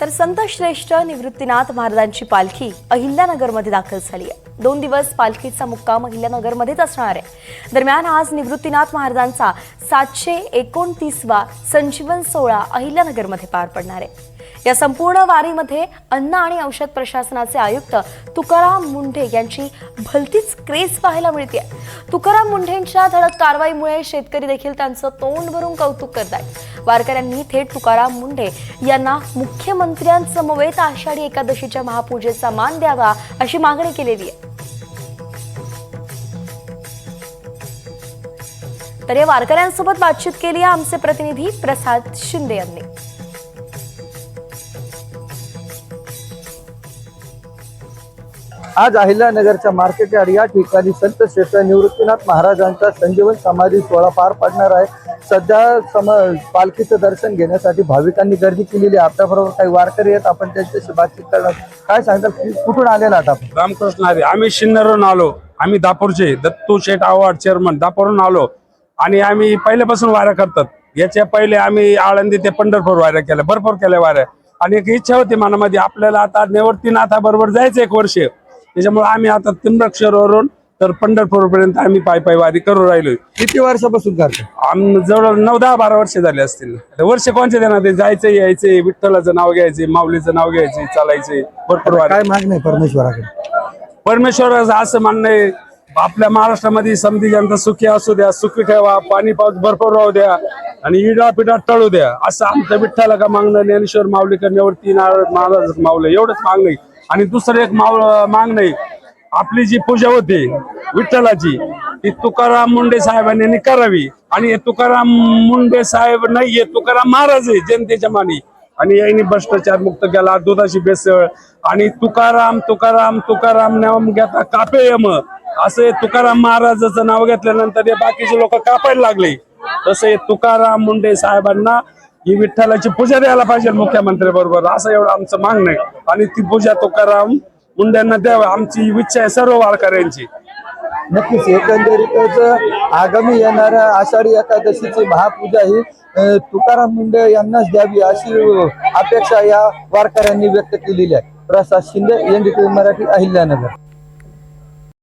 तर संत श्रेष्ठ निवृत्तीनाथ महाराजांची पालखी अहिल्यानगरमध्ये दाखल झाली आहे। 2 दिवस पालखीचा मुक्काम अहिल्यानगरमध्येच असणार आहे। दरम्यान आज निवृत्तीनाथ महाराजांचा 729वा संजीवन सोहळा अहिल्यानगरमध्ये पार पडणार आहे। या संपूर्ण वारीमध्ये अन्न आणि औषध प्रशासनाचे आयुक्त तुकाराम मुंढे यांची भलतीच क्रेज पाहायला मिळते। तुकाराम मुंढेंच्या धडक कारवाईमुळे शेतकरी देखील त्यांचं तोंड भरून कौतुक करतात। वारकऱ्यांनी थेट तुकाराम मुंढे यांना मुख्यमंत्र्यांसमवेत आषाढी एकादशीच्या महापूजेचा मान द्यावा अशी मागणी केलेली आहे। तर या वारकऱ्यांसोबत बातचीत केली आहे आमचे प्रतिनिधी प्रसाद शिंदे यांनी। आज अहिल्यानगरच्या मार्केट यार्ड या ठिकाणी संत श्रेष्ठ निवृत्तीनाथ महाराजांचा संजीवन समाधी सोहळा पार पडणार आहे। सध्या पालखीचं दर्शन घेण्यासाठी भाविकांनी गर्दी केलेली आहे। आपल्याबरोबर काही वारकरी आहेत, आपण त्यांच्याशी बातचीत करणार। काय सांगतात, कुठून आलेला आहात आपण? रामकृष्ण हरी, आम्ही शिन्नरहून आलो। आम्ही दापूरचे दत्तू शेठ आव्हाड चेअरमन दापूरहून आलो आणि आम्ही पहिल्यापासून वाऱ्या करतात। याच्या पहिले आम्ही आळंदी ते पंढरपूर वाऱ्या केल्या, भरपूर केल्या वाऱ्या, आणि एक इच्छा होती मनामध्ये आपल्याला आता निवृत्तीनाथाबरोबर जायचं 1 वर्ष। त्याच्यामुळे आम्ही आता त्र्यंबकेश्वरवरून तर पंढरपूर पर्यंत आम्ही पायी वारी करू राहिलोय। किती वर्षापासून करतो? जवळ 9-10-12 वर्ष झाले असतील। वर्ष कोणचे देणार, ते जायचं यायचे, विठ्ठलाचं नाव घ्यायचे, माऊलीचं नाव घ्यायचे, चालायचे, भरपूर वारी। काय मागणं आहे परमेश्वराकडे? परमेश्वराचं असं म्हणणं आहे, आपल्या महाराष्ट्रामध्ये समधी जनता सुखी असू द्या, सुखी ठेवा, पाणी पाऊस भरपूर राहू द्या आणि इडा पिडा टळू द्या, असं आमचं विठ्ठला का मागणं। ज्ञानेश्वर माऊलीकर निवृत्तीनाथ महाराज माऊली एवढंच मागणं। आणि दुसरं एक मागणं आहे, आपली जी पूजा होती विठ्ठलाची ती तुकाराम मुंढे साहेबांनी करावी। आणि तुकाराम मुंढे साहेब नाहीये, तुकाराम महाराज आहे जनतेच्या मानी, आणि यांनी भ्रष्टाचार मुक्त केला, दुधाची भेसळ, आणि तुकाराम तुकाराम तुकाराम नाम घेता कापे यम, असं तुकाराम महाराजाचं नाव घेतल्यानंतर हे बाकीचे लोक कापायला लागले। तसे तुकाराम मुंढे साहेबांना ही विठ्ठलाची पूजा द्यायला पाहिजे मुख्यमंत्री बरोबर, असं एवढं आमचं मागणं आहे। आणि ती पूजा तुकाराम मुंढ्यांना द्यावी, आमची इच्छा आहे सर्व वारकऱ्यांची। नक्कीच एकंदरीतच आगामी येणाऱ्या आषाढी एकादशीची महापूजा ही तुकाराम मुंढे यांनाच द्यावी अशी अपेक्षा या वारकऱ्यांनी व्यक्त केलेली आहे। प्रसाद शिंदे, NDTV मराठी, अहिल्यानगर।